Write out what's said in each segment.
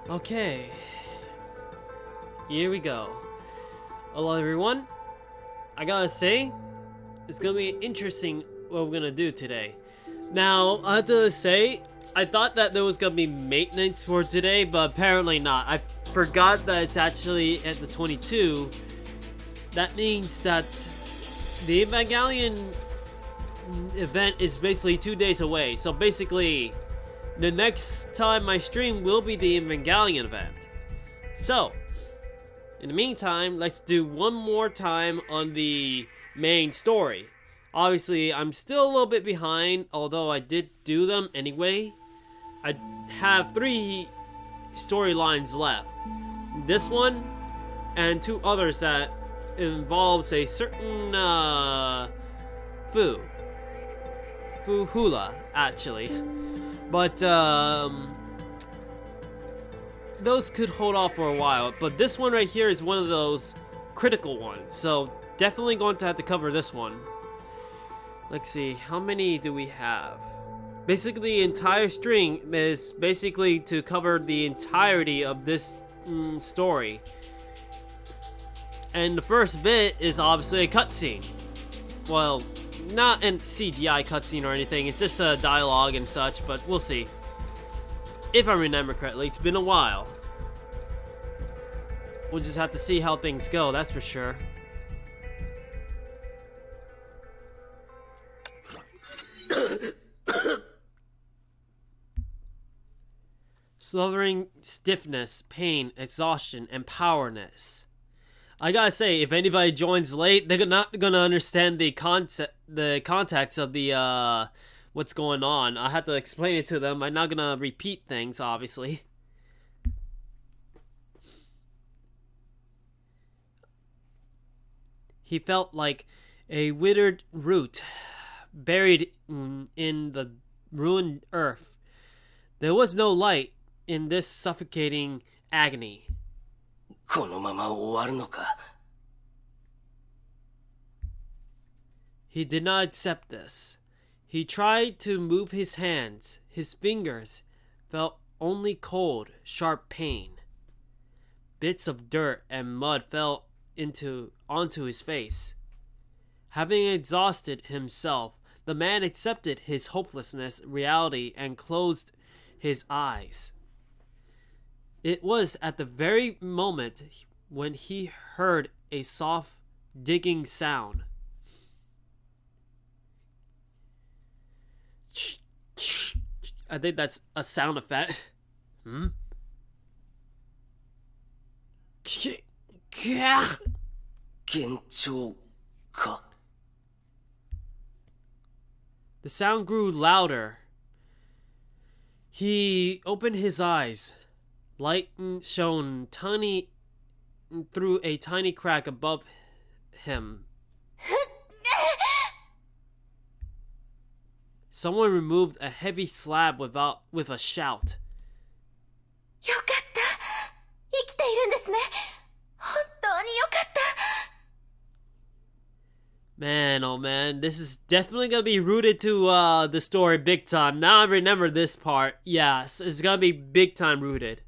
Okay, here we go. Hello everyone, I gotta say, it's gonna be interesting what we're gonna do today. Now, I have to say, I thought that there was gonna be maintenance for today, but apparently not. I forgot that it's actually at the 22. That means that the Evangelion event is basically 2 days away, so basically the next time I stream will be the Evangelion event. So, in the meantime, let's do one more time on the main story. Obviously, I'm still a little bit behind, although I did do them anyway. I have 3 storylines left. This one, and 2 others that involves a certain, Fuhula, actually. But, those could hold off for a while. But this one right here is one of those critical ones. So, definitely going to have to cover this one. Let's see, how many do we have? Basically, the entire string is basically to cover the entirety of this story. And the first bit is obviously a cutscene. Well, not a CGI cutscene or anything, it's just a dialogue and such, but we'll see. If I remember correctly, it's been a while. We'll just have to see how things go, that's for sure. Smothering stiffness, pain, exhaustion, and powerness. I gotta say, if anybody joins late, they're not gonna understand the context of the what's going on. I have to explain it to them. I'm not gonna repeat things, obviously. He felt like a withered root buried in the ruined earth. There was no light in this suffocating agony. He did not accept this. He tried to move his hands. His fingers felt only cold, sharp pain. Bits of dirt and mud fell onto his face. Having exhausted himself, the man accepted his hopelessness reality and closed his eyes. It was at the very moment when he heard a soft digging sound. I think that's a sound effect. The sound grew louder. He opened his eyes. Light shone through a tiny crack above him. Someone removed a heavy slab with a shout. Man, oh man, this is definitely gonna be rooted to the story big time. Now I remember this part. Yes, it's gonna be big time rooted.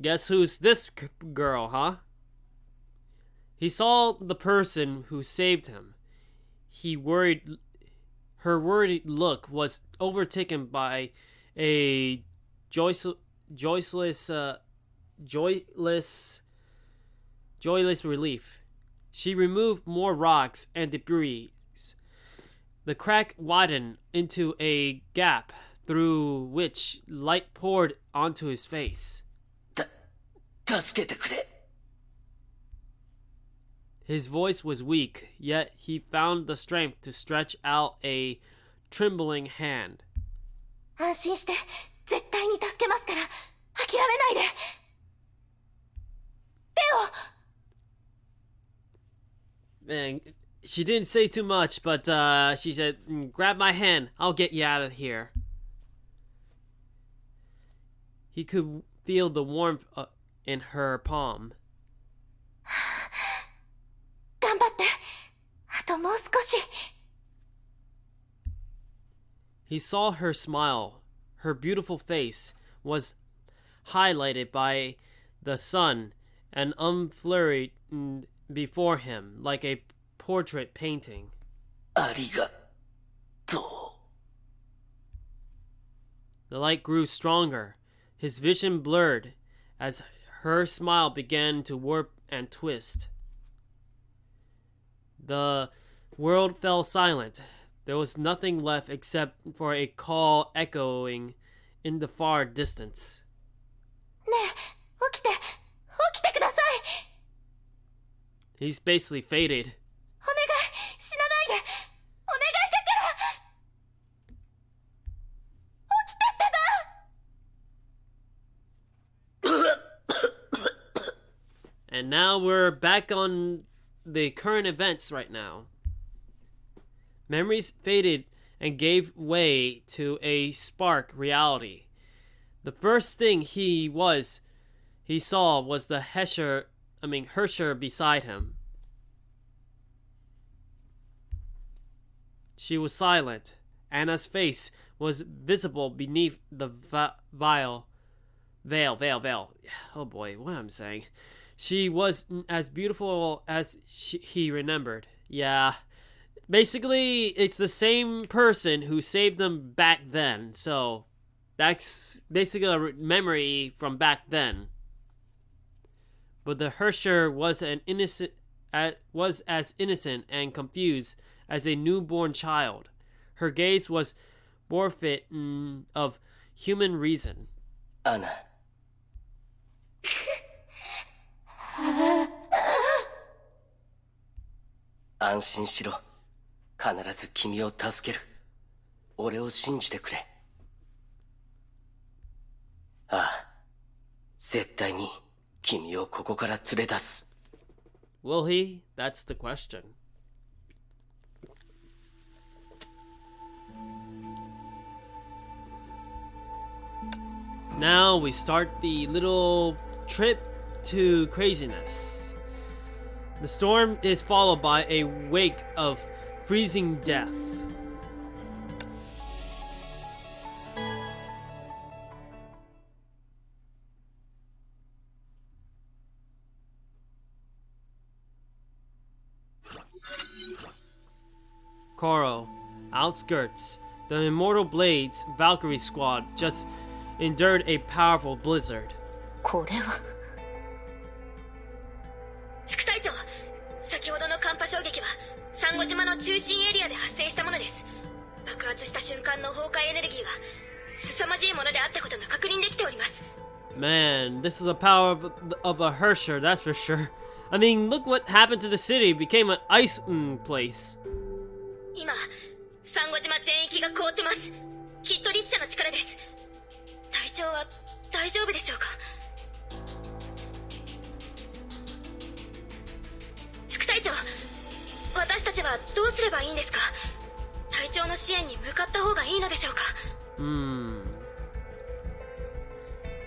Guess who's this girl, huh? He saw the person who saved him. Her worried look was overtaken by a joyless, joyless, joyless relief. She removed more rocks and debris. The crack widened into a gap through which light poured onto his face. 助けてくれ。 His voice was weak, yet he found the strength to stretch out a trembling hand. 安心して、絶対に助けますから、諦めないで。And she didn't say too much, but she said, "Grab my hand. I'll get you out of here." He could feel the warmth in her palm. 頑張って。あともう少し。He saw her smile. Her beautiful face was highlighted by the sun and unflurried before him like a portrait painting. ありがと The light grew stronger. His vision blurred as her smile began to warp and twist. The world fell silent. There was nothing left except for a call echoing in the far distance. ねえ、起きて。起きてください。 He's basically faded. お願い、死なないで。お願いだから。起きてってば。 And now we're back on the current events right now. Memories faded and gave way to a spark reality. The first thing he saw was the Hersher beside him. She was silent. Anna's face was visible beneath the veil. Oh boy, what am I saying? She was as beautiful as he remembered. Yeah. Basically, it's the same person who saved them back then. So, that's basically a memory from back then. But the Hersher was as innocent and confused as a newborn child. Her gaze was bereft of human reason. アナ。安心しろ。必ず君を助ける。俺を信じてくれ。ああ、絶対に君をここから連れ出す。Will he? That's the question. Now we start the little trip to craziness. The storm is followed by a wake of freezing death. Koro, outskirts, the Immortal Blades Valkyrie squad just endured a powerful blizzard. これは。副隊長、先ほどの寒波衝撃はサンゴ島の中心エリアで発生したものです。爆発した瞬間の崩壊エネルギーは凄まじいものであったことが確認できております。Man, this is a power of a Hersher, that's for sure. I mean, look what happened to the city. It became an ice place. 今、サンゴ島全域が凍ってます。きっとリッチャの力です。隊長は大丈夫でしょうか。副隊長、私たちはどうすればいいんですか。隊長の支援に向かった方がいいのでしょうか。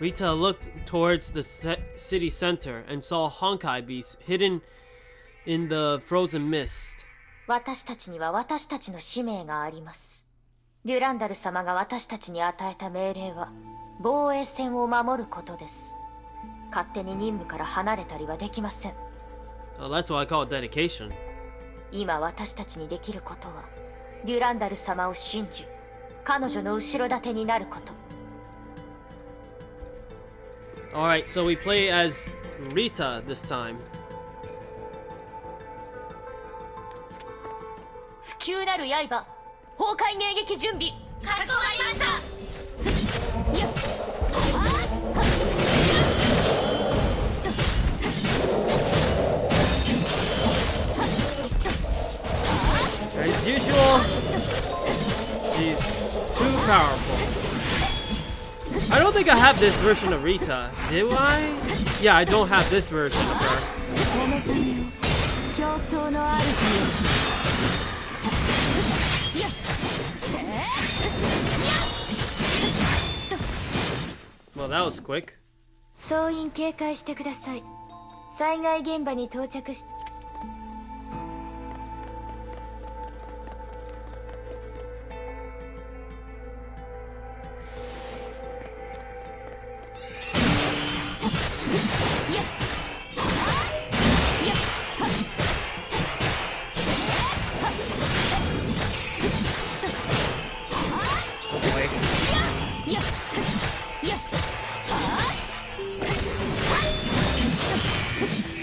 Rita looked towards the city center and saw Honkai beasts hidden in the frozen mist. 私たちには私たちの使命があります。デュランダル様が私たちに与えた命令は防衛線を守ることです。勝手に任務から離れたりはできません。 Oh, that's what I call dedication. 今私たちにできることはデュランダル様を信じ彼女の後ろ盾になること。 Alright, so we play as Rita this time. 不朽なる刃崩壊迎撃準備。かしこまりました。やっ As usual, she's too powerful. I don't think I have this version of Rita. Do I? Yeah, I don't have this version of her. 競争の主よ。やっ Well, that was quick. 総員警戒してください。災害現場に到着し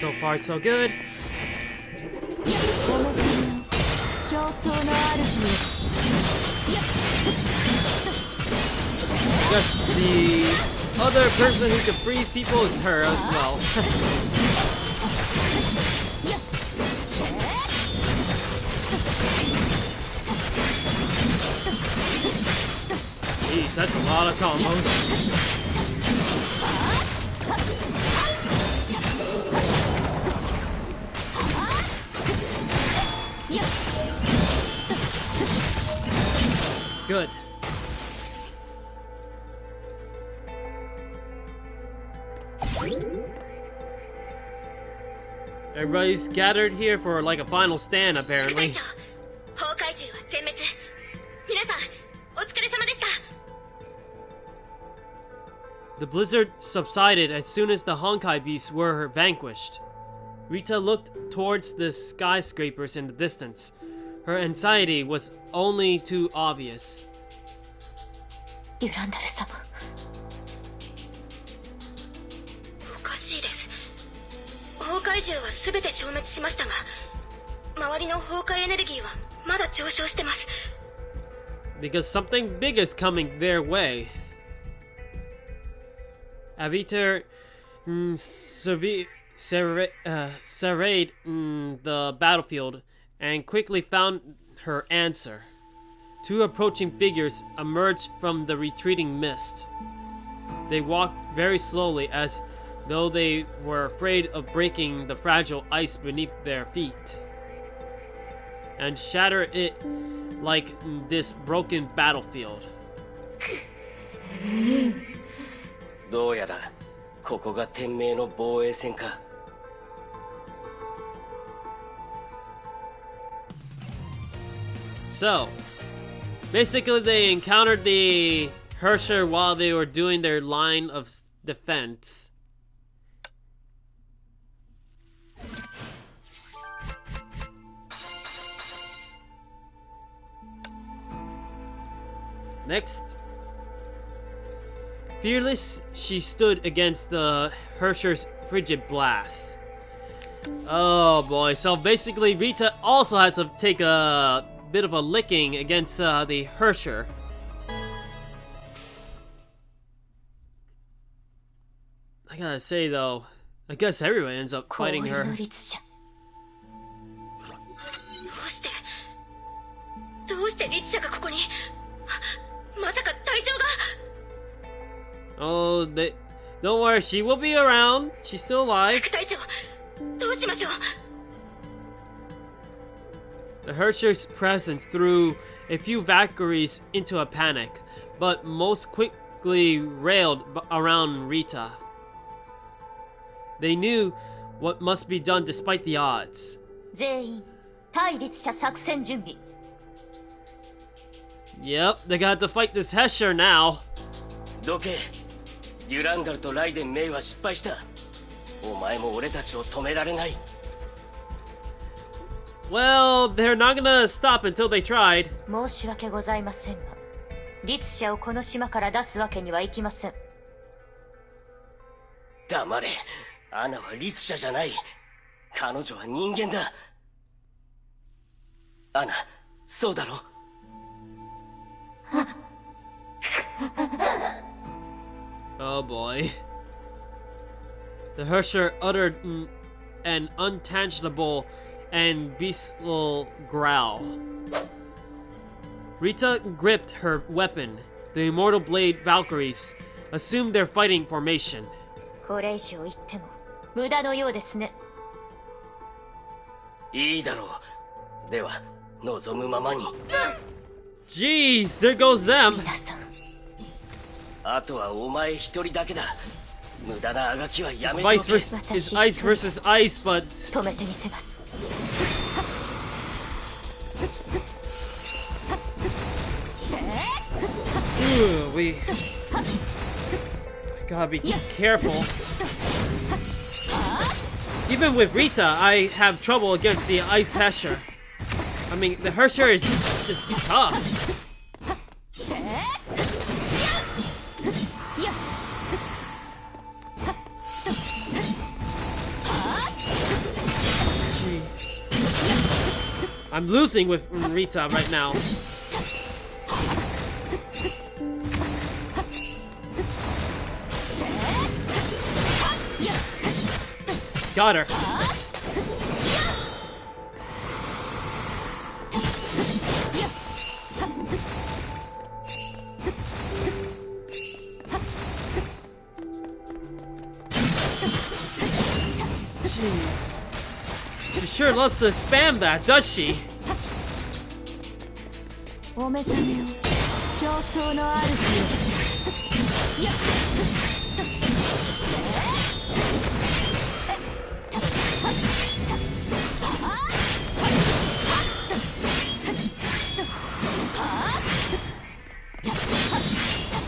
So far, so good. 競争の主よ。 Guess the other person who can freeze people is her as well. Jeez, that's a lot of combos. Good. Everybody's gathered here for like a final stand, 隊 apparently. 長、崩壊銃は全滅。皆さん、お疲れ様でした。 The blizzard subsided as soon as the Honkai beasts were vanquished. Rita looked towards the skyscrapers in the distance. Her anxiety was only too obvious. デュランダル様。 おかしいです。崩壊銃は全て消滅しましたが、周りの崩壊エネルギーはまだ上昇してます。 Because something big is coming their way. Aviter surveyed the battlefield and quickly found her answer. Two approaching figures emerged from the retreating mist. They walked very slowly as though they were afraid of breaking the fragile ice beneath their feet and shatter it like this broken battlefield. どうやらここが天命の防衛戦か。 So, basically they encountered the Hersher while they were doing their line of defense. Next. Fearless, she stood against the Hersher's frigid blast. Oh boy, so basically Rita also had to take a bit of a licking against the Hersher. I gotta say though, I guess everyone ends up fighting her. どうしてリツシャがここに？まさか隊長が？ Oh, don't worry, she will be around. She's still alive. 副隊長、どうしましょう？ The Hersher's presence threw a few Valkyries into a panic, but most quickly railed around Rita. They knew what must be done despite the odds. 全員対立者作戦準備。 Yep, they got to fight this Hersher now. どけ。デュランダルとライデン・メイは失敗した。お前も俺たちを止められない。 Well, they're not gonna stop until they tried. 申し訳ございませんが、律者をこの島から出すわけにはいきません。黙れ。アナは律者じゃない。彼女は人間だ。アナ、そうだろ。 Oh boy. The Hersher uttered an untangible and bestial growl. Rita gripped her weapon. The immortal blade Valkyries assumed their fighting formation. これ以上言っても無駄のようですね。いいだろう。では、望むままに。 Jeez, there goes them. 皆さん、あとはお前一人だけだ。無駄なあがきはやめてお Vice け。 versus is ice versus ice, but 止めてみせます。 we gotta be careful. Even with Rita, I have trouble against the Ice Hersher. I mean, the Hersher is just tough. Jeez. I'm losing with Rita right now. Got her. Jeez. She sure loves to spam that, does she? お目覚めを、競争の主よ。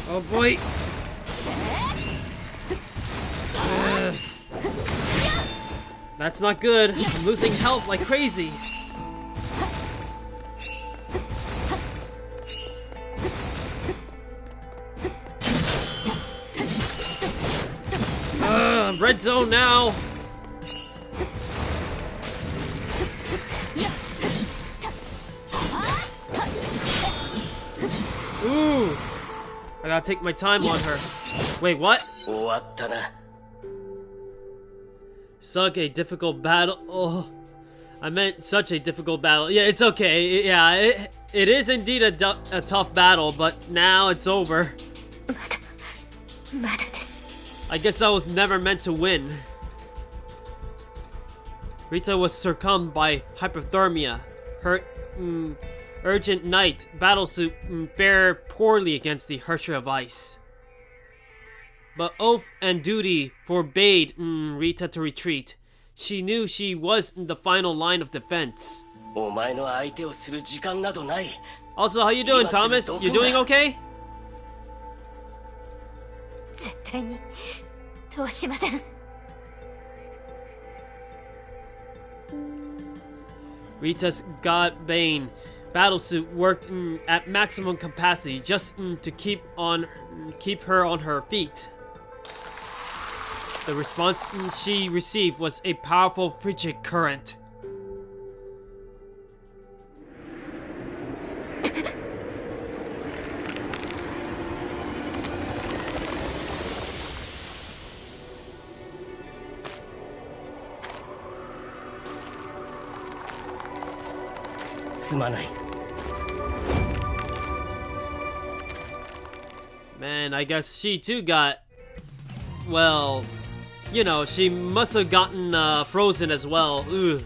Oh boy. That's not good. I'm losing health like crazy. Red zone now. Ooh. I gotta take my time on her. Wait, what? 終わったな。 Suck a difficult battle. Oh, I meant such a difficult battle. Yeah, it's okay. Yeah, it is indeed a tough battle, but now it's over. まだです。 I guess I was never meant to win. Rita was succumbed by hypothermia. Her urgent night battlesuit fared poorly against the Hersher of Ice. But oath and duty forbade Rita to retreat. She knew she was in the final line of defense. お前の相手をする時間などない。 Also, how you doing, Thomas? You doing okay? 絶対に通しません。 Rita's Godbane battlesuit worked at maximum capacity just to keep her on her feet. The response she received was a powerful frigid current. Man, I guess she too got, well, you know, she must have gotten frozen as well. Ugh.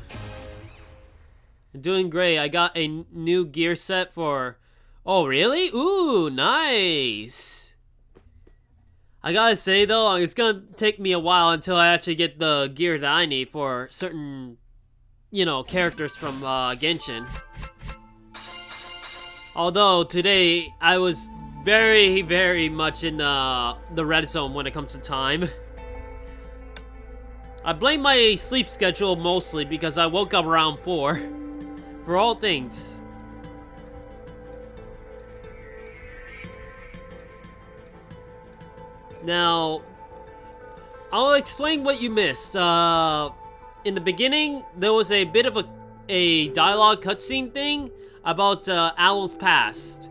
Doing great. I got a new gear set for... Oh, really? Ooh, nice. I gotta say, though, it's gonna take me a while until I actually get the gear that I need for certain, you know, characters from Genshin. Although, today, I was very, very much in the red zone when it comes to time. I blame my sleep schedule mostly because I woke up around 4. For all things. Now, I'll explain what you missed. In the beginning, there was a bit of a dialogue cutscene thing about Owl's past.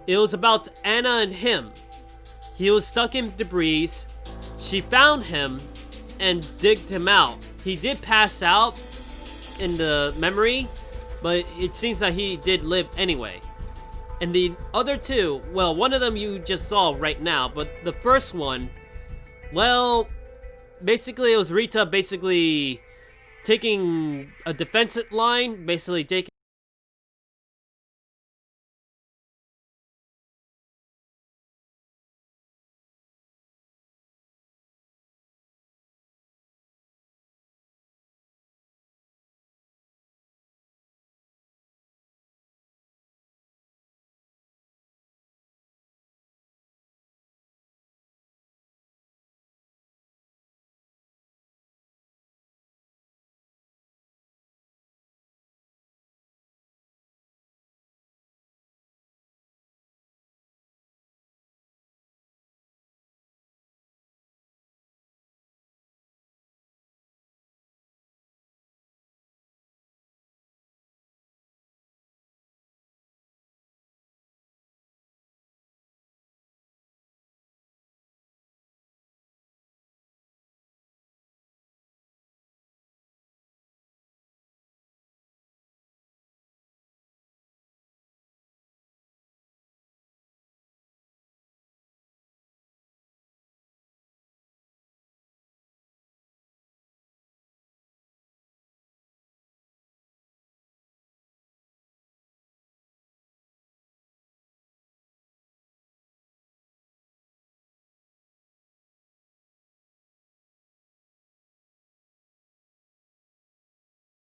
It was about Anna and him. He was stuck in debris. She found him and digged him out. He did pass out in the memory, but it seems that he did live anyway. And the other two, well, one of them you just saw right now, but the first one, well, basically it was Rita basically taking a defensive line, basically taking